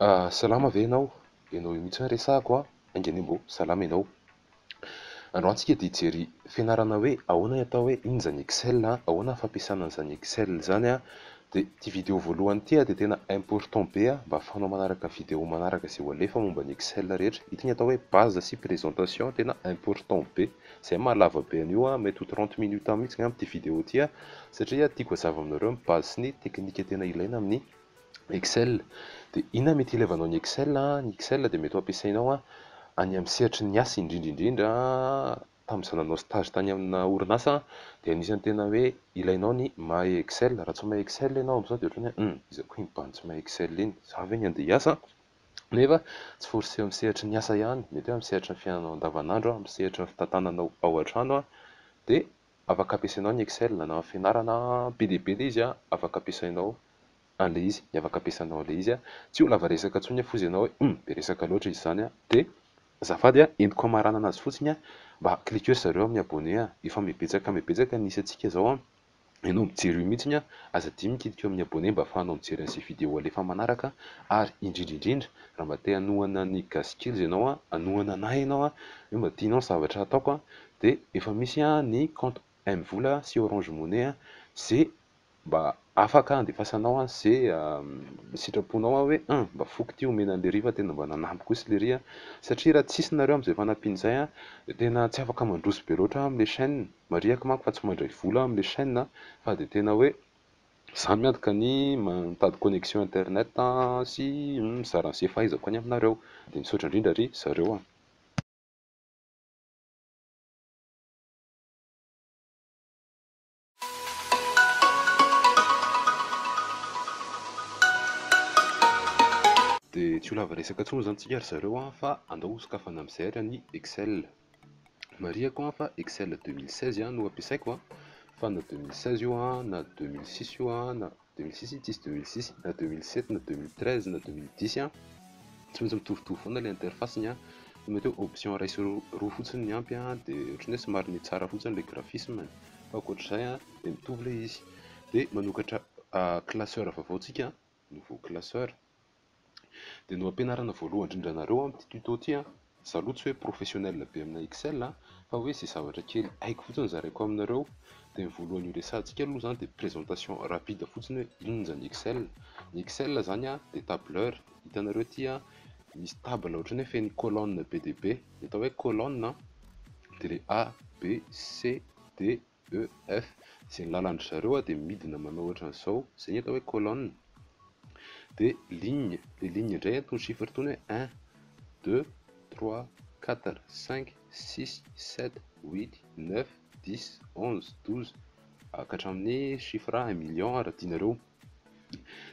Salama ve ianao? Ianao io mihitsy no resahako a. Aingana iny mbô salama ianao. Androany antsika dia hijery fianarana hoe ahoana atao hoe ino zany Excel a, ahoana fampiasana an'izany Excel zany a. Dia ity vidéo voalohany ity a dia tena important be a mba ahafahanao manaraka vidéo manaraka izay ho alefa momba ny Excel rehetra. Ity ny atao hoe base sy présentation tena important be. Izay mahalava be an'io a, mety ho 30 minutes mihitsy angamba ity vidéo ity a, satria tiako hazava aminareo ny base sy ny teknika tena ilaina amin'ny Excel. Dia inona mety ilaivanao ny Excel a? Ny Excel dia mety ho ampiasainao a any amin'ny sehatry ny asa indrindra indrindra tamin'izaho nanao stage tany amina orinasa dia anisany tena hoe ilainao ny mahay Excel. Raha tsy mahay Excel ianao amin'izao dia ohatran'ny hoe izy koa iny mba tsy mahay Excel iny, za ve ny andeha hiasa? Nefa tsy forcé amin'ny sehatry ny asa ihany, mety hoe amin'ny sehatry ny fiainanao andavanandro, amin'ny sehatry ny fitantananao ao an-trano a, dia afaka ampiasainao ny Excel na amin'ny fianarana be dia be ilay izy a, afaka ampiasainao an'ilay izy, ny afaka ampiasainao an'ilay izy a. Tsy ho lava resaka intsony a, fozy ianao hoe be resaka loatra izy izany a, dia azafady a, entiko hamarana anazy fotsiny a, mba cliquer zareo amin'ny abonné a, efa mibetsaka nisy antsika zao a, ianao mijery io mihitsiny a, aza dimy mikilika amin'ny abonné mba ahafahanao mijery an'izay vidéo alefa manaraka. Ary indrindra indrindra raha mba te hanohana ny gaskills ianao a, hanohana anahy ianao a, hoe mba tianao ny zavatra ataoko a, dia efa misy a ny compte M-vola sy Orange Money a, izay mba afaka andefasanao a, izay sitraponao a hoe mba foko ity omena an'ilay ry fa tena mba nanampy kosa ilay ry a, satria raha tsisy nareo amin'izay fanampiana izay a dia tena tsy afaka mandroso be loatra amin'ilay chaîne. Mariaka manko fa tsy mandray vola amin'ilay chaîne a, fa dia tena hoe izaho miantoka ny mitady connexion internet sy mizara an'izay fahaizako any aminareo. Dia misaotra indrindra ry zareo a. Dia tsy ho lava resaka intsony izany tsika ry zareo a, fa andao sokafana amin'izay ary ny Excel. Mariako a fa Excel 2016 a no ampiasaiko a, fa na 2016 io a, na 2006 io a, na 2006 tsisy 2006, na 2007, na 2013, na 2010 a, tsy maintsy mitovitovy foana ilay interfaceny a. Mety hoe option iray sy roa fotsiny ny ampy a, dia ohatran'ny hoe somary ny tsara fotsiny ilay graphisme, fa ankoatr'izay a dia mitovy ilay izy. Dia manokatra classeur vaovao tsika, nouveau classeur. Dia no ampianarana voalohany indrindra anareo amin'ity tuto ity a, izaho aloha tsy hoe professionnel be amina Excel a, fa hoe izay zavatra kely haiko fotsiny zaraiko aminareo. Dia ny voalohany resahantsika aloha zany dia présentation rapide fotsiny hoe inona zany Excel. Ny Excel zany a dia tableur, hitanareo ity a, misy table ohatran'ny hoe feno colonne be dia be, ny atao hoe colonne dia le A, B, C, D, E, F, izay ny lalandry zareo a dia midina manao ohatran'izao, izay ny atao hoe colonne. Dia ligne, les lignes indray itony chiffre itony hoe 1, 2, 3, 4, 5, 6, 7, 8, 9, 10, 11, 12 ka hatramin'ny chiffre 1 million raha tianareo.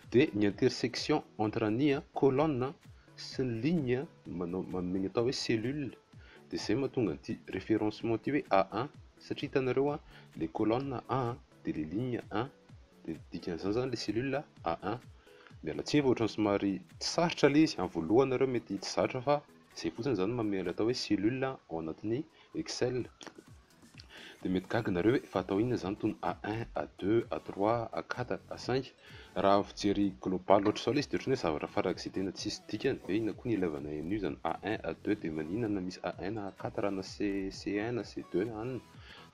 Dia ny intersection entre ny colonne sy ny ligne manome ny atao hoe cellule. Dia izay mahatonga an'ity référencement ity hoe A1, satria hitanareo a, les colonnes 1 dia les lignes 1, dia dikan'izany zany les cellules A1. Miala tsiny fa ohatran'ny somary tsy sarotra ilay izy, amin'ny voalohany nareo mety tsy zatra fa izay fotsiny zany manome atao hoe cellule ao anatin'ny Excel. Dia mety gaga nareo hoe fa atao inona zany itony A1, A2, A3, A4, A5. Raha fijery global loatra izao ilay izy dia ohatran'ny hoe zavatra farak'izay tena tsisy dikany, hoe inona koa ny ilaivana an'io zany A1, A2 dia maninona na misy A1 na A4 na C1 na C2 na anona.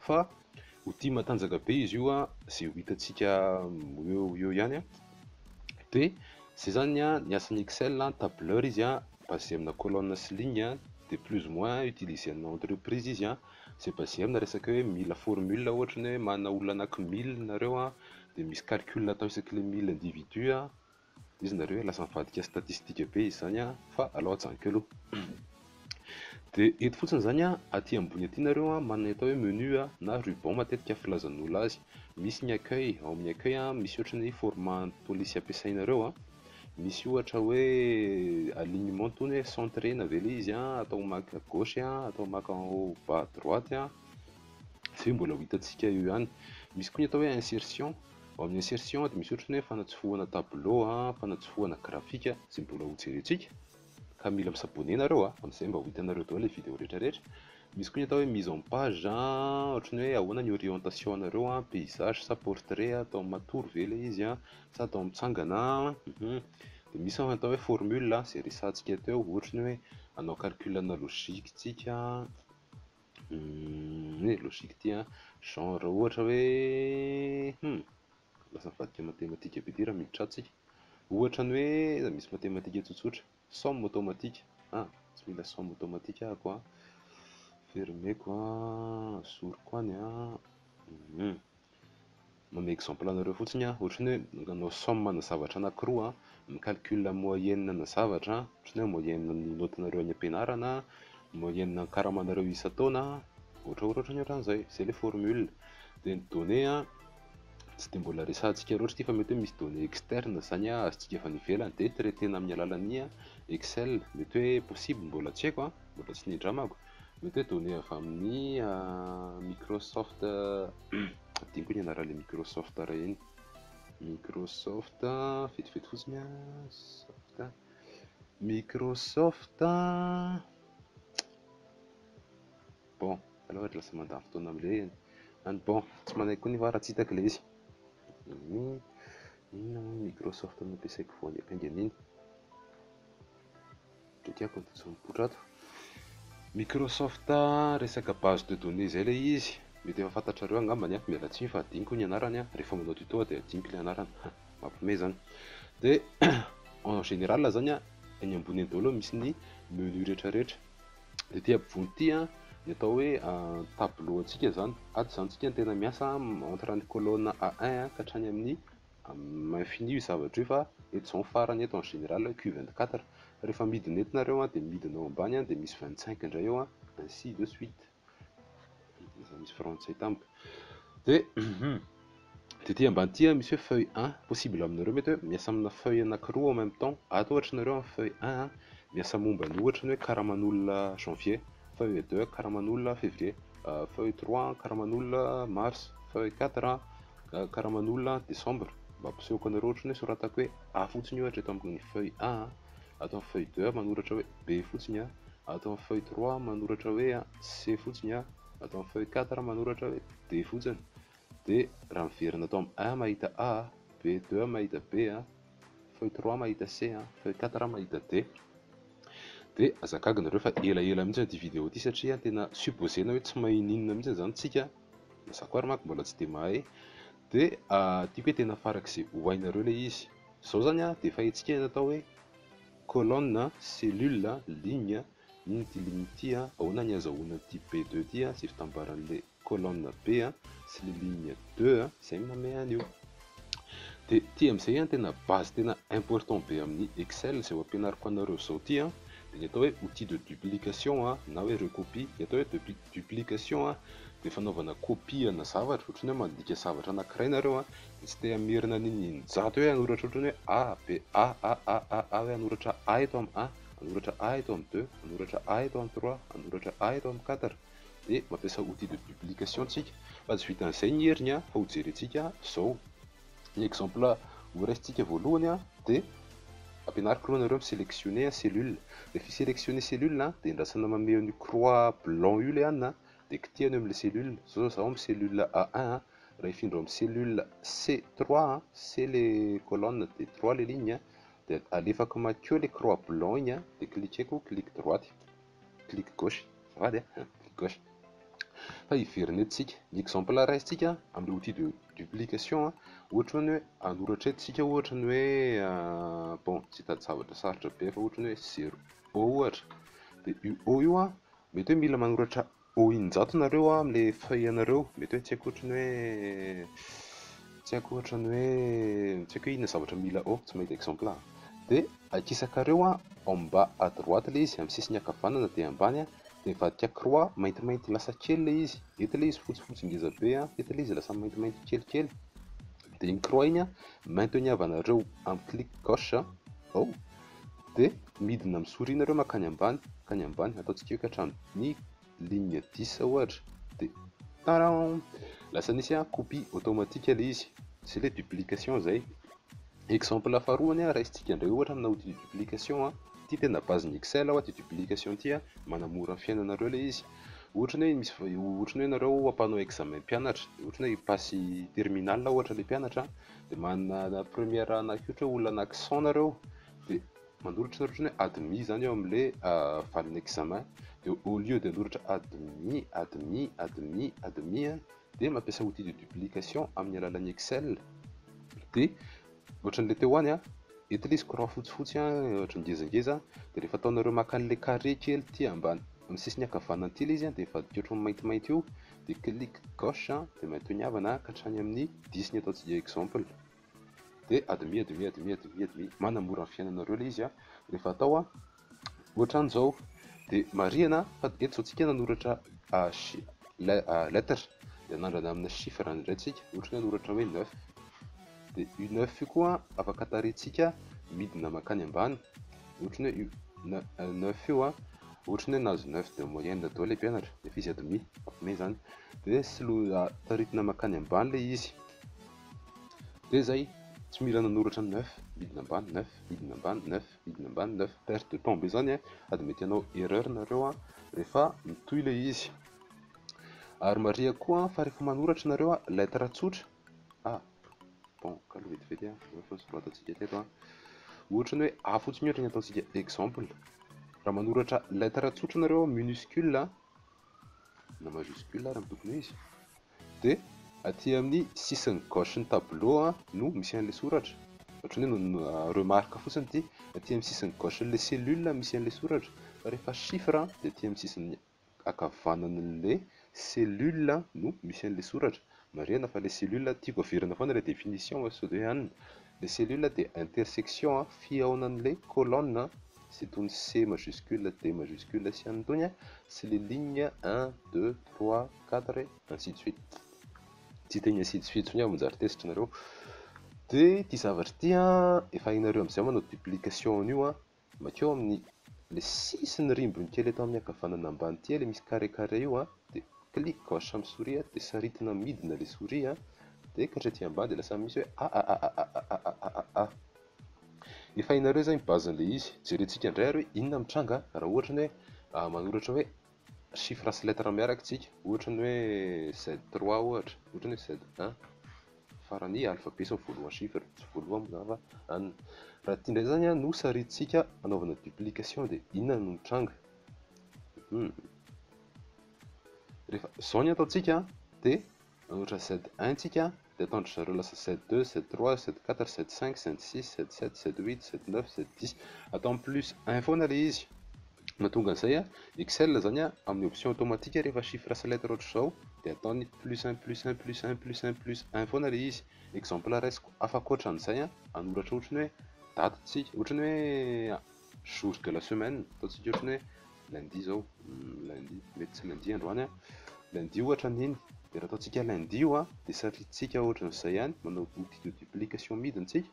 Fa ho tia matanjaka be izy io a, izay ho hitantsika eo ihany a. Dia izay zany a ny asan'ny Excel, tableur izy a, basé amina colonne sy ligne a, dia plus ou moins utilisé amina entreprise izy a, c'est basé amina resaka hoe mila formule, ohatran'ny hoe manana olona anaky 1000 nareo a, dia misy calcul atao isaky le 1000 individu a, dia izy nareo lasa mivadika statistique be izy zany a, fa alao ajanika aloha. Dia eto fotsiny zany a, aty ambony aty nareo a, manana atao hoe menu a na ruban matetika filazan'ny olona azy. Misy ny accueil, ao amin'ny accueil a, misy ohatran'ny format police ampiasainareo a, misy ohatra hoe alignement toy hoe centré na ve ilay izy a, atao marque à gauche a, atao marque en haut bas à droite a, izay mbola ho hitantsika eo ihany. Misy koa ny atao hoe insertion, ao amin'ny insertion dia misy ohatran'ny hoe fanatsofohana tableau a, fanatsofohana graphique izay mbola ho jerentsika, ka mila misabone nareo a, amin'izay mba ho hitanareo daholo ilay vidéo rehetrarehetra. Misy koa ny atao hoe mise en page a, ohatran'ny hoe ahoana ny orientation nareo a, paysage sa portrait, atao matory ve ilay izy a, sa atao mitsangana. Dia dia misy atao hoe formule izay resantsika teo, ohatra ny hoe hanao calculana logika tsika logika ty genre ohatra hoe lasa mivadika matematika be ty raha miditra ato tsika, ohatra ny hoe misy matematika tsotsotra, somme automatique, tsy mila somme automatique ahako fermeko asoriko any manome exemple anareo fotsiny ohatra ny hoe nanao somme na zavatra anankiroa micalcule moyenne na zavatra, ohatra ny hoe moyenne ny notenareo any am-pianarana, moyenne ny karamanareo isan-taona, ohatran'izay, c'est les formules. Dia ny données tsy dia mbola resantsika loatra ty fa mety hoe misy données externe zany azontsika avy any ivelany dia traitena amin'ny alalan'ny Excel, mety hoe possible, mbola tsy haiko mbola tsy nindramako, mety hoe données avy amin'ny Microsoft adinoko ny anaran'ilay Microsoft raha iny, Microsoft vetivety fotsiny Microsoft bon aleo ohatra lasa mandany fotoana amin'ilay bon tsy manaiky koa ny raha tsy hitako ilay izy. Microsoft nampiasaiko voany ampingany iny tiako ny mipotra ato. Microsoft resaka base de données zay ilay izy, mety efa fantatrareo angambany miala tsiny fa adinoko ny anarany rehefa manao tuto dia adinoko ilay anarany, mampiomehy zany. Dia en général zany eny ambony eny daholo misy ny menu rehetrarehetra, dia ty ampovoany ty ny atao hoe tableau antsika zany, ato zany tsika tena miasa entre ny colonne A1 ka hatrany amin'ny infini zavatra io, fa eto izao farany eto en général Q24, rehefa midina eto nareo dia midina ao ambany dia misy 25 indray eo ainsi de suite, misy frantsay tampoka. Dia ty ambany ty misy hoe feuille 1, possible aminareo mety hoe miasa amina feuille anankiroa en même temps, ato ohatra nareo amin'ny feuille 1 miasa momba ny ohatra ny hoe karaman'olona janvier, feuille 2 karaman'olona février, feuille 3 karaman'olona mars, feuille 4 karaman'olona décembre, mba ampisehoko anareo ohatra ny hoe soratako hoe A fotsiny ohatra eto amin'ny feuille 1, atao amin'ny feuille 2 manoratra hoe B fotsiny, atao amin'ny feuille 3 manoratra hoe C fotsiny, atao amin'ny feuille 4 manoratra hoe D fotsiny. Dia raha miverina atao amin'ny 1 mahita A, B2 mahita B, feuille 3 mahita C, feuille 4 mahita D. Dia azakaginy nareo fa elaela mihitsy ity vidéo ity satria tena supposena hoe tsy mahininona mihitsy zany tsika, zaho ary manko mbola tsy dia mahay. Dia tiako hoe tena farak'izay hohainareo ilay izy. Izao zany dia efa haintsika ny atao hoe colonne, cellule, ligne, iny ty ligne ty ahoana ny azahoana ty B2 ty izay fitambaran'ilay colonne B sy le ligne 2 izay manome an'io. Dia ty amin'izay tena base tena important be amin'ny Excel izay ho ampianariko anareo zao ty dia ny atao hoe outil de duplication na hoe recopie. Ny atao hoe duplication dia fanaovana copie na zavatra, ohatra ny hoe mandika zavatra anankiray nareo dia tsy te hamerina n'iny zato hoe hanoratra ohatra ny hoe A, B, A hoe hanoratra A eto amin'ny 1, hanoratra A eto amin'ny 2, hanoratra A eto amin'ny 3, hanoratra A eto amin'ny 4, dia mampiasa outil de duplication tsika. Fa tsy vitan'izay ny heriny fa ho jerentsika zao ny exemple ho raisintsika voalohany dia ampianariko aloha nareo misélectionner cellule. Rehefa sélectionner cellule dia indrasana mameo ny croix blanc io ilay hanina dia kitihana eo amin'ilay cellule. Zao zaho amin'ny cellule A1, rehefa indro amin'ny cellule C3, C les colonnes dia 3 les lignes, dia alefako makeo ilay croix blanc iny dia cliqueko clic droite, clic gauche, zafady clic gauche. Fa hiverina eto tsika ny exemple raisintsika amin'ny outil de duplication, ohatra ny hoe anoratra eto tsika ohatra ny hoe bon tsy hitady zavatra sarotra be fa ohatra ny hoe 0 ohatra, dia io O io mety hoe mila manoratra O injato nareo amin'ilay feuille anareo, mety hoe tsy haiko ohatra ny hoe tsy haiko inona zavatra mila O, tsy mahita exemple. Dia akisakareo en bas à droite ilay izy, amin'ny sisiny ankavanana dia ambany dia mivadika croix maintimainty lasa kely ilay izy, eto ilay izy fotsifotsy ngeza be, eto ilay izy lasa maintimainty kelikely. Dia iny croix iny mainteniavanareo amin'ny clic gauche dia midina amin'ny souris nareo makany ambany, ataontsika hoe ka hatramin'ny ligne 10 ohatra, dia taran, lasa nisy copie automatique ilay izy. C'est les duplication zay. Exemple faharoany raisintsika indray ohatra amina outil de duplication, ty tena base ny Excel ty duplication ty manamora ny fiainanareo ilay izy. Ohatra ny hoe nareo ampanao examen mpianatra, ohatra ny hoe hipassy terminal ohatra ilay mpianatra dia manana première anankiroatra olona anaky 100 nareo, dia manoratra ohatran'ny hoe admis zany eo amin'le valin'ny examen, dia au lieu de anoratra admis admis admis admis dia mampiasa outil de duplication amin'ny alalan'ny Excel. Dia ohatran'ilay teo hoany eto ilay izy courant fotsifotsy ohatran'ny ngezangeza, dia rehefa ataonareo maka an'ilay carré kely ty ambany amin'ny sisiny ankavanana ty ilay izy dia avadika ohatran'ny maintimainty io, dia clic gauche dia mainty ny havana ka hatrany amin'ny 10 ny ataontsika exemple, dia admis admis admis admis admis, manamora ny fiainanareo ilay izy rehefa atao ohatran'izao. Dia marihana fa eto izao tsika nanoratra lettre dia nandrana amina chiffre indray tsika, ohatra hoe nanoratra hoe 9, dia io 9 io koa afaka tarintsika midina makany ambany, ohatra hoe 9 io ohatra hoe nahazo 9 de moyenne daholo ilay mpianatra dia efa izy admis mampihomehy zany, dia sy loha taritina makany ambany ilay izy. Dia zay, tsy mila nanoratra 9 midina ambany 9 midina ambany 9 midina ambany 9, perte de temps be zany ady mety hanao erreur nareo rehefa mitohy ilay izy. Ary maria koa fa rehefa manoratra nareo lettre tsotra, bon kalo vetivety fa soratantsika teto ohatra hoe a fotsiny ohatra ny ataontsika exemple, raha manoratra lettre tsotra nareo minuscule na majuscule raha mitokony hoe izy, dia aty amin'ny sisiny gauche ny tableau no misy an'ilay soratra, ohatra hoe remarque fotsiny ity, aty amin'ny sisiny gauche n'ilay cellule misy an'ilay soratra, fa rehefa chiffre dia aty amin'ny sisiny ankavanan'ilay cellule no misy an'ilay soratra. Marihana fa les cellules tiako averina foana ilay définition sao dia ihany. Les cellules dia intersection fihaonan'ilay colonne, c'est toy ny C majuscule, D majuscule sy ihany tony c'est les lignes 1, 2, 3, 4 et ainsi de suite. Tsy teny ainsi de suite foana manjary tesitra nareo. Dia ity zavatra ity efa hainareo amin'izay manao duplication an'io makeo amin'ny le sisiny rimbony kely eto amin'ny ankavanana ambany ity ilay misy carré carré io dia clic gauche amin'ny souris dia saritina midina ilay souris dia katretỳ ambany dia lasa misy hoe efa hainareo zany base-n'ilay izy. Jerentsika indray ary hoe inona mitranga raha ohatra ny hoe manoratra hoe chiffre sy lettre miaraka tsika, ohatra ny hoe Z3 ohatra ny hoe Z1 farany alphabet sy voalohany chiffre tsy voalohany moa fa raha ity indray zany no sarintsika anaovana duplication dia inona no mitranga. Rehefa izao ny ataontsika dia ohatra Z1 tsika dia ataondry zareo lasa Z2, Z3, Z4, Z5, Z6, Z7, Z8, Z9, Z10, atao amin'ny plus 1 foana ilay izy. Mahatonga an'izay Excel zany amin'ny option automatique rehefa chiffre sy lettre ohatra izao dia ataony plus 1 plus 1 plus 1 plus 1 plus 1 foana ilay izy. Exemple raisiko afaka ohatran'izay anoratra ohatra ny hoe date tsika, ohatra ny hoe jour de la semaine, ataontsika ohatra ny hoe lundi zao, lundi mety tsy lundi androany lundi ohatra n'iny, dia raha ataontsika lundi io dia sarintsika ohatran'izay ihany manao outil de duplication midintsika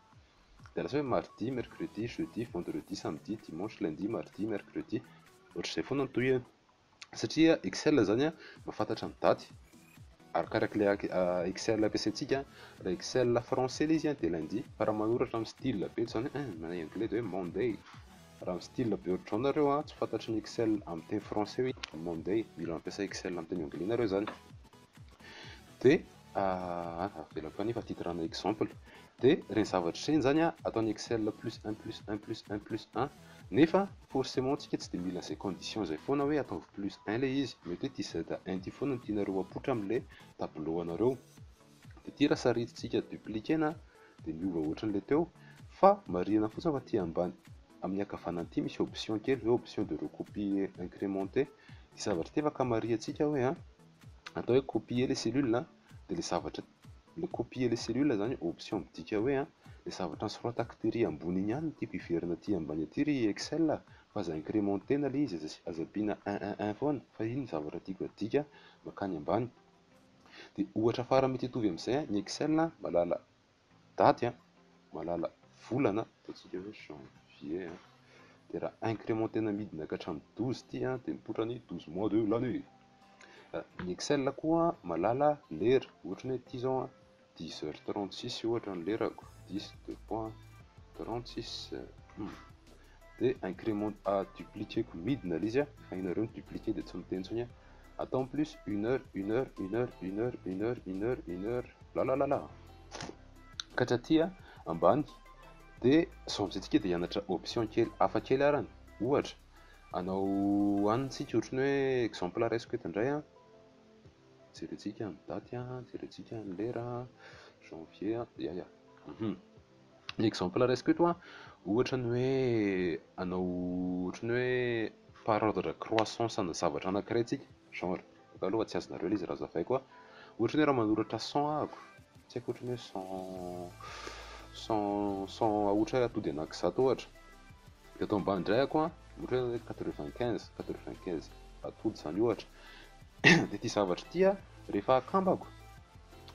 dia lasa hoe mardi, mercredi, jeudi, vendredi, samedi, dimanche, lundi, mardi, mercredi, ohatr'izay foana ny tohiny satria Excel zany mahafantatra ny daty arakarak'ilay Excel ampiasaintsika. Raha Excel français ilay izy dia lundi, fa raha manoratra amin'ny style be zany manay anglais dia hoe monday. Raha amin'ny style be ohatr'izao nareo tsy fantatry ny Excel amin'ny teny français hoe monday, mila mampiasa Excel amin'ny teny anglais nareo zany. Dia avelako any fa titrana exemple. Dia ireny zavatra ireny zany ataon'ny Excel plus 1 plus 1 plus 1 plus 1, nefa forcément tsika tsy dia mila izay condition izay foana hoe ataovy plus 1 ilay izy, mety hoe ity Z1 ity foana no tianareo apoitra amin'ilay tableau anareo. Dia ity raha sarintsika dupliquer dia miova ohatran'ilay teo, fa marihana fotsiny fa aty ambany amin'ny ankavanana ity misy option kely hoe option de recopier incrémenté. Ity zavatra ity afaka marihantsika hoe atao hoe copier les cellules dia le zavatra le copier les cellules zany option midika hoe le zavatra nosoratako tery ambony iny ihany tiako hiverina aty ambany aty ry Excel, fa aza incrémenté na le izy aza ampiana 1 foana, fa iny zavatra tiako adika makany ambany. Dia ohatra fara mety hitovy amin'izay ny Excel malala daty malala volana, ataontsika hoe janvier, dia raha incrémenté midina ka hatramin'ny 12 ity dia mipoitra ny 12 mois de l'année. Ny Excel koa malala lera, ohatra ny hoe ity zao 10h36 ohatra ny lerako, 10:36 dia incrément dupliquer-ko midina ilay izy fa hainareo ny dupliquer dia tsy miteny intsony atao en plus 1 heure 1 heure 1 heure 1 heure 1 heure 1 heure 1 heure lalalala ka hatraty ambany. dia sao amin'izay dia hianatra option kely hafa kely arany. Ohatra anao antsika ohatry ny hoe exemple raisiko eto indray a, jerentsika ny daty a, jerentsika ny lera janvier ya exemple raisiko eto a, ohatra ny hoe anao ohatra ny hoe par ordre croissance na zavatra anankiray tsika, genre aloha tsy azonareo ilay izy raha zavaiko a, ohatra ny hoe raha manoratra 100 ahako, tsy haiko ohatra ny hoe 100 ohatra atody anankizato ohatra, dia atao ambany indray ako a, ohatra hoe 95 atody zany ohatra. Dia ity zavatra ity a, rehefa akambako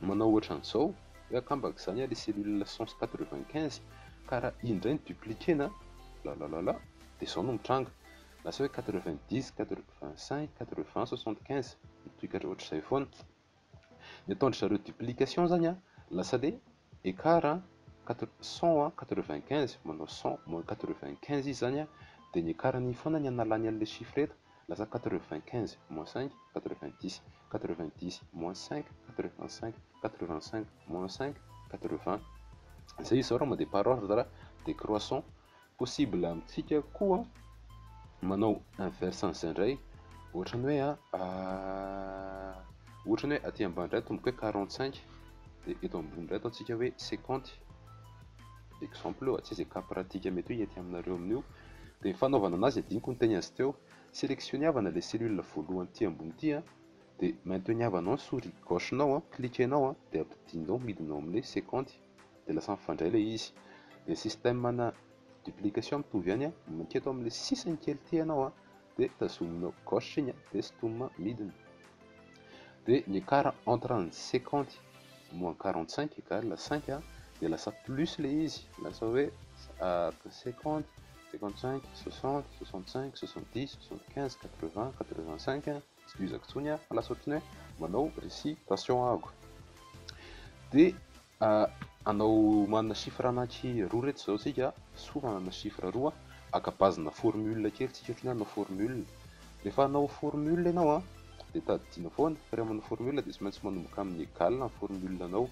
manao ohatra an'izao hoe akambako zany a ilay cellule 195 ka raha indray ny dupliquena lalalala dia izao no mitranga, lasa hoe 90 85 80 75 mitohikatra ohatr'izay foana. Ny ataondry zareo duplication zany a, lasa ilay écart 100 95 manao 100 moins 95 izy zany a, dia ny écartny foana ny analany an'ilay chiffre eto, lasa 95 moins 5 90 90 moins 5 85 85 moins 5 80. Izay izao raha mandeha par ordre décroissant. Possible amintsika koa manao inverse an'izay indray, ohatra ny hoe ohatra ny hoe aty ambany indray tomboko hoe 45 dia eto ambony indray ataontsika hoe 50. Exemple eo, tsy izay cas pratique mety hoe ety aminareo amin'io. Dia fanaovana anazy adiniko ny teny azy teo, sélectionniavana les cellules voalohany ty ambony ty a, dia mainteniavanao ny souris gauche-nao a, cliquenao a, dia ampidinao midinao amin'ilay 50 dia lasa mifandray ilay izy. Dia système ana duplication mitovy ihany a, maketo amin'ilay sisiny kely ty ianao a, dia tazominao gauche iny a, dia sintomina midina. Dia ny écart entre ny 50 moins 45 égale 5 a, dia lasa plus ilay izy, lasa hoe 50 55 60 65 70 75 80 85 excusako tsony a, lasa ohatry ny hoe manao récitation ahako. Dia anao manana chiffre anaky roa reto izao tsika, soa manana chiffre roa, akabazina formule kely tsika, ohatry ny hoe anao formule. Rehefa anao formule ianao a, dia tadidina foana fa rehefa manao formule dia tsy maintsy manomboka amin'ny égal ny formule anao.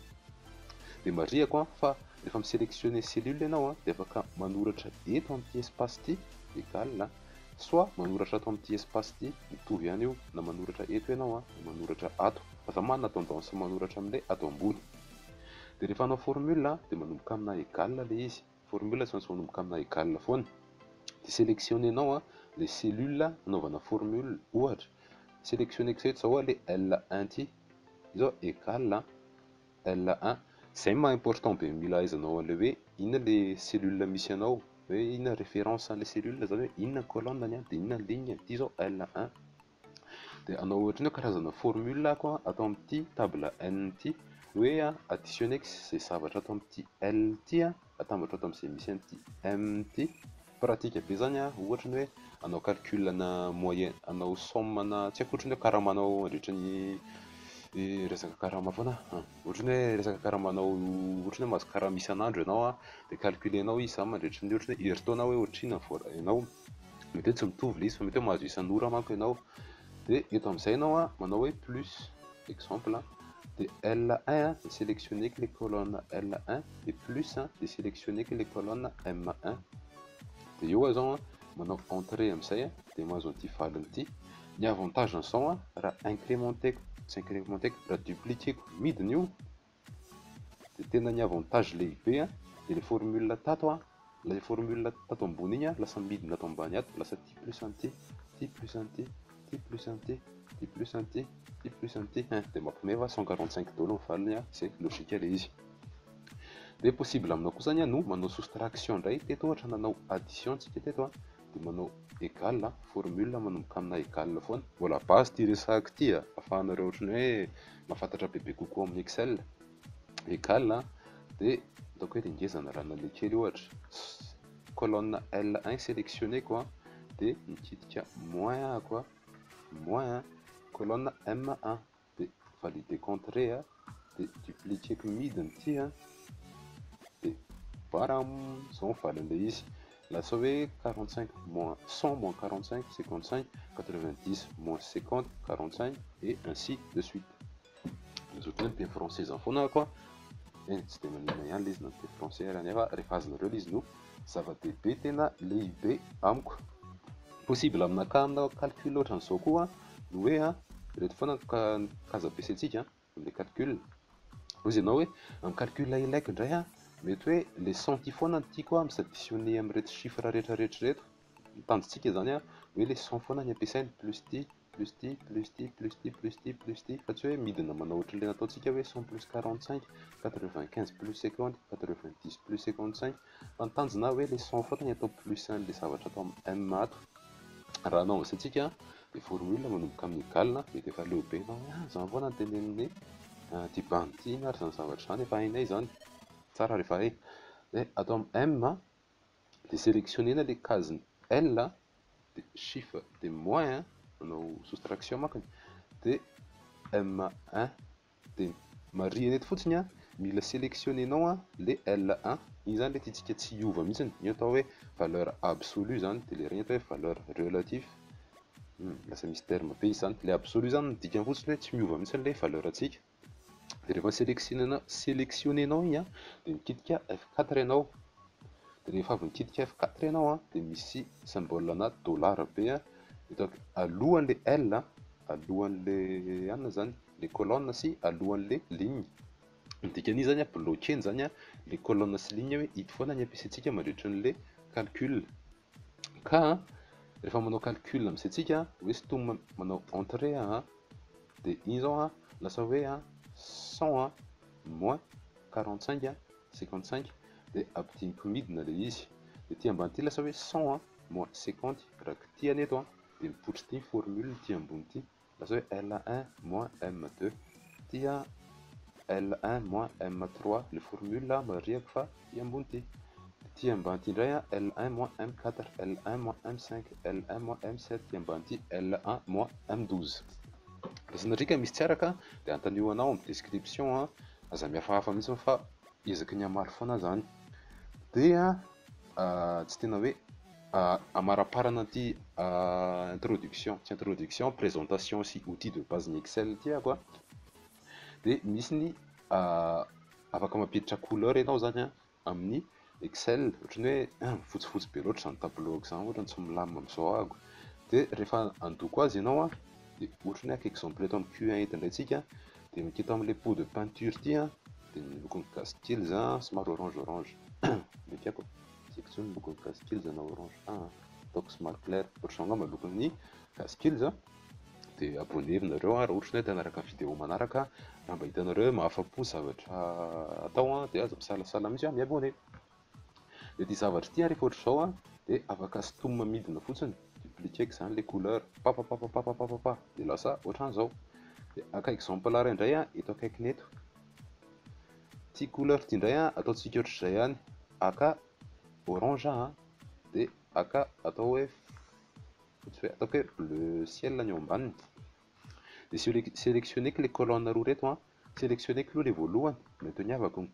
Dia marihako a fa rehefa misélectionner cellule ianao a, dia afaka manoratra eto amin'ity espace ity égal, soit manoratra ato amin'ity espace ity, mitovy ihany io, na manoratra eto ianao a, na manoratra ato, fa manana tendance manoratra amin'ilay ato ambony. Dia rehefa anao formule dia manomboka amina égal ilay izy, formule tsy maintsy manomboka amina égal foana. Dia sélectionner anao a les cellules anaovana formule, ohatra sélectionneko zao ilay L1 ity, izao égal L1. Izay maha important be mila ahaizanao an'ilay hoe inona ilay cellule misy anao, hoe inona référence an'ilay cellule zany hoe inona colonne dia inona ligne, ity izao L1. Dia anao ohatra ny hoe karazana formule ako atao amin'ity table N ity, hoe additionneko izay zavatra atao amin'ity L ity atambatra ato amin'izay misy an'ity M ity. Pratique be zany ohatra ny hoe anao calcul na moyenne, anao somme na tsy haiko ohatra ny hoe karaha manao mandritra ny resaka karaha foana, ohatra ny hoe resaka karaha manao, ohatra ny hoe mahazo karaha isan'andro ianao dia calculenao izy zany mandritra ny ohatra ny hoe herintaona hoe ohatrina ianao, mety hoe tsy mitovy ilay izy fa mety hoe mahazo isan'ora manko ianao. Dia eto amin'izay ianao manao hoe plus, exemple dia L1 dia sélectionneko les colonnes L1 et plus dia sélectionneko les colonnes M1. Dia eo zao manao entrée amin'izay dia mahazo an'ity valiny ity. Ny avantage n'izao raha incrémenteko, tsy incrémenteko, raha dupliqueko midiny io, dia tena ny avantage lehibe dia le formule tato ilay formule tato ambony iny lasa midina ato ambany ato, lasa ty plus an'ity, ty plus an'ity, ty plus an'ity, ty plus an'ity, ty plus an'ity, dia mampiomehy fa 145 daholo ny valiny, izay logika ilay izy. Dia possible aminao koa zany no manao soustraction indray, teto ohatra nanao addition tsika teto dia manao égal, formule manomboka amina égal foana. Voilà base ty resahako ty ahafahanareo ohatra ny hoe mahafantatra bebe kokoa amin'ny Excel. Égal dia ataoko hoe ringezana raha nale kely ohatra, colonne L1 sélectionneko dia mikitika moins ako moins colonne M1 dia valide contré dia dupliqueko midiny ity dia baram, izao mivalin'ilay izy, lasa hoe 45 moins 100 moins 45 55 90 moins 50 45 et ainsi de suite. Azo teny teny français zany foana ako tsy dia manina ihany ilay izy na dia français ary nefa rehefa azonareo ilay izy no zava-dehibe tena lehibe amiko. Possible aminakah aminao calcul ohatra n'izao koa no hoe reto foana kaza ampiasaintsika amin'ilay calcul. Ozy ianao hoe amin'ny calcul ilaiko indray mety hoe les centi foana no tiako misadditionner amin'ireto chiffre rehetrarehetra reto. Tanjontsika zany hoe les 100 foana ny ampiasainy plus ty plus ty plus ty plus ty plus ty plus ty fa tsy hoe midina manao ohatran'ilay nataontsika hoe 100 plus 45 95 plus 50 90 plus 55 fa ny tanjona hoe les 100 foana ny atao plus an'ilay zavatra atao amin'ny m ato. Raha anao amin'izay dia formule manomboka amin'ny égal mety efa leo be ianao zany foana ny teneninay ty bany ty ary zany zavatra zany efa hainay zany tsara rehefa hay. Dia atao amin'ny m dia sélectionnena ilay case L dia chiffre dia moins manao soustraction makony dia M1 dia marihana eto fotsiny mila sélectionnenao le L1 iny zany le tiantsika tsy hiova mihitsiny, io atao hoe valeur absolue zany dia le regny atao hoe valeur relative. Lasa misy terme be izy zany, le absolu zany midika fotsiny hoe tsy miova mihitsiny le valeur antsika. Dia rehefa sélectionnenao iny dia mikitika F4 ianao. Dia rehefa avy mikitika F4 ianao dia misy symbole na dollar be eto alohan'le L alohan'le anona zany le colonne sy alohan'le ligne. Dikan'iny zany bloquer zany le colonne sy ligne hoe ito foana ny ampiasaintsika mandritra n'le calcul. Ka rehefa manao calcul amin'izay hoe sitomina manao entrée dia iny zao lasa hoe 100 moins 45 55 dia ampidinika midina le izy. Dia ty ambany ty lasa hoe 100 moins 50 raha ty aneto dia mipotry ty formule ty ambony ty lasa hoe L1 moins M2 ty L1 moins M3 le formule marihako fa ty ambony ty. Ty ambany ty indray L1 moins M4 L1 moins M5 L1 moins M7 ty ambany ty L1 moins M12. Raha sanadrika misy tsy araka dia antanionao amin'ny description aza mihafahafa mihitsy fa ezaky ny hamaly foana zany. Dia tsy tena hoe amaraparana ty introduction tsy introduction présentation sy outil de base ny Excel ty dia misy ny afaka mampiditra couleur ianao zany amin'ny Excel ohatrany hoe fotsifotsy be loatra zany tableau zany ohatrany tsy milamina amin'izao ahako. Dia rehefa handoko azy ianao dia ohatrany akka exemple eto amin'ny Q1 eto indray tsika dia mikita amin'ilay pot de peinture ty dia ny lokony Caskills somary orange orange mety ako section ny lokony Caskills na orange ataoko somary clair ohatrany angamba lokon'ny Caskills dia abonnez-nareo raha ohatra hoe tanaraka vidéo manaraka raha mba hitanareo mahafa-po zavatra atao dia aza misalasala mihitsy miabonné. Dia ty zavatra ty rehefa ohatra zao dia afaka sitomina midina fotsiny dupliquer zany le couleur papapapapapapa dia lasa ohatran'izao. Dia aka exemple ray indray eto akaikiny eto ty couleur ty indray ataontsika ohatr'izay ihany aka orange dia aka atao hoe ataoko hoe bleu ciel ny eo ambaniny. Dia sélectionneko le colonne roa reto sélectionneko aloha le voalohany mety niavaka ny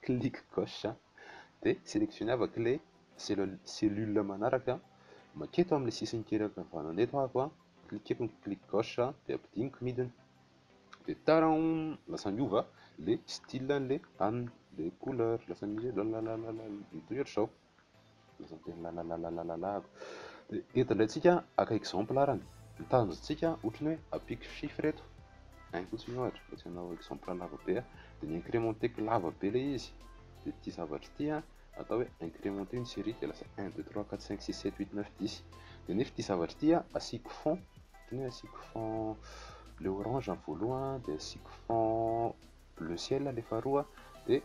clic gauche dia sélectionner avaka le cellule manaraka maketo amin'ilay sisiny kely ankavanana eto cliqueko ny clic gauche dia ampidiniko midina dia taran lasa miova le style an'le anina le couleur lasa misy lalalala mitohatra zao lasa tena lalalalalako. Dia eto indray tsika aka exemple arany ny tanjontsika ohatrany hoe ampiko chiffre eto any fotsiny ohatra fa tsy hanao exemple lava be dia ny incrémenteko lava be le izy dia ty zavatra ty atao hoe incrémenter une série dia lasa 1 2 3 4 5 6 7 8 9 10 dia nefa ty zavatra ty asiako fond ohatrany hoe asiako fond le orange amin'ny voalohany dia asiako fond bleu ciel le faharoa dia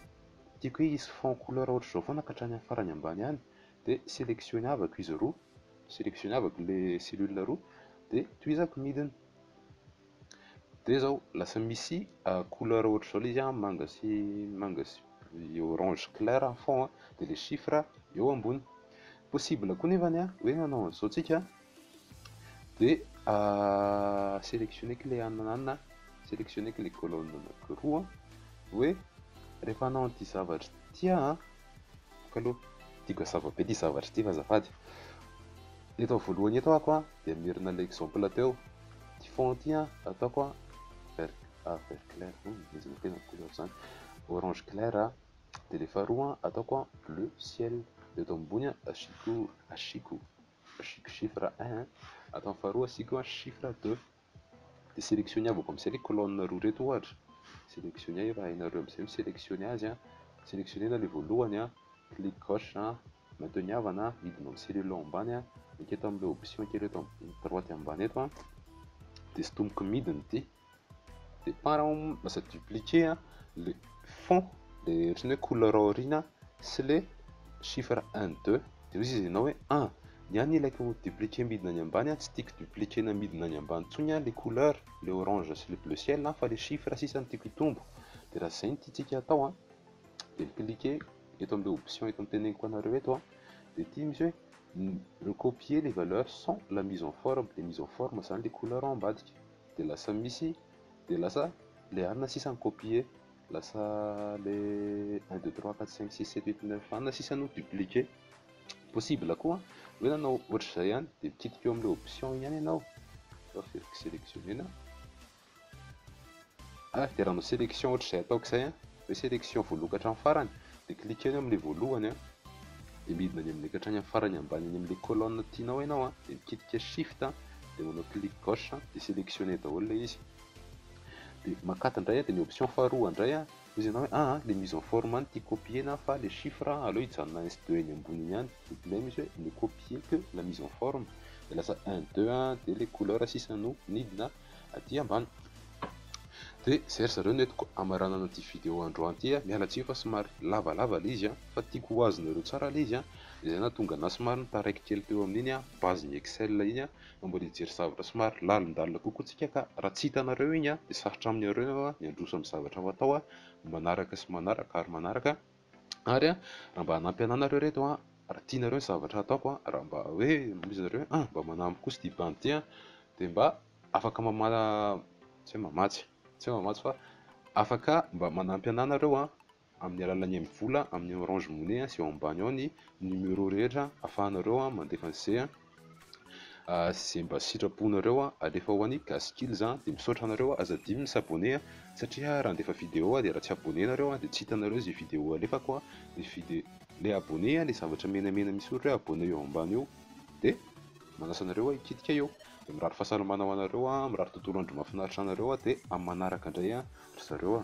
tiako hoe isy fond couleur ohatra zao foana ka hatrany amin'ny farany ambany any dia sélectionner avako izy roa sélectionner avako le cellule roa dia tohizako midina dia zao lasa misy couleur ohatra zao izy manga sy orange clair en fond dia le chiffre eo ambony. Possible koa nefany hoe nanao an'izao tsika dia sélectionneko le anana sélectionneko le colonne anankiroa hoe rehefa hanao an'ity zavatra ty kaloha tiako hazava be ty zavatra ty fa azafady. Eto voalohany eto dia mirina le exemple teo ty fond ty ataoko vert clair tena couleur zany orange clair, dia le faharoa ataoko bleu ciel, dia eto ambony asiko chiffre 1, atao amin'ny faharoa asiko chiffre 2, dia sélectionniavako amin'izay ilay colonne roa reto ohatra, sélectionner raha hainareo amin'izay misélectionner azy, sélectionner na ilay voalohany, clic gauche, mainteniavana, midina amin'ny cellule ambany, eto amin'ilay option kely eto amin'ny droite ambany eto, dia sotomiko midina ity, dia para lasa dupliquer le fond, le ohatran'ny hoe couleur aoriana sy le chiffre 1 2, dia izy ianao hoe 1 niany ilaiko dupliquer midina any ambany, tsy tiako dupliquer na midina any ambany intsony les couleurs, le orange sy le bleu ciel, fa le chiffre sisa no tiako hitombo. Dia raha izay no tiantsika atao, dia cliquer eto amin'ilay option eto miteneniko anareo eto, dia ity misy hoe recopier les valeurs sans la mise en forme, dia mise en forme zany les couleurs ambadika, dia lasa misy, dia lasa le anona sisa ny copier, lasa le 1 2 3 4 5 6 7 8 9 anona sisa no dupliquer. Possible koa hoe nanao ohatr'izay ihany, dia mikitika eo amin'ilay option ihany ianao, aferiko sélectionner, dia raha no sélection ohatr'izay ataoko izay, hoe sélection voalokatra amin'ny farany, dia cliquer amin'ilay voalohany, dia midina any amin'ny hatrany amin'ny farany ambany any amin'ilay colonne tianao ianao, dia mikitika shift, dia manao clic gauche, dia sélectionner daholo ilay izy. Dia makata indray, dia ny option faharoa indray, izy ianao hoe le mise en forme ty copier fa les chiffres aleo hijanona S2 eny ambony ihany, ilay misy hoe ne copier que la mise en forme, dia lasa 1 2, dia les couleurs sisa no midina aty ambany. Dia zay ry zareo no entiko amaranana ity vidéo androany ity, mialatsy fa somary lavalava ilay izy, fa tiako ho azonareo tsara ilay izy, dia izay nahatonga na somary nitaraiky kely teo amin'iny base ny Excel iny, mba hijery zavatra somary lalindalina kokoa tsika, ka raha tsy hitanareo iny dia sarotra aminareo ny handroso amin'ny zavatra ho atao manaraka sy manaraka ary manaraka. Ary raha mba hanampy anareo reto, raha tianareo ny zavatra ataoko, raha mba hoe misy zareo mba manampy kosa ity bande ity, dia mba afaka tsy hoe mamatsy fa afaka mba manampy anareo amin'ny alalan'ny vola amin'ny Orange Money, sy eo ambany ao ny numéro rehetra ahafahanareo mandefa an'izay, izay mba sitraponareo alefa ho an'ny Gaskills, dia misaotra anareo azadiny ny s'abonner, satria raha andefa vidéo dia raha tsy abonné nareo dia tsy hitanareo izay vidéo alefako, le abonné le zavatra menamena misy ohatra hoe abonné eo ambany eo, dia manasa anareo hikitika eo. Dia mirary fahasalamana ho anareo, mirary tontolo andro mahafinaritra anareo, dia amin'ny manaraka indray ry zareo.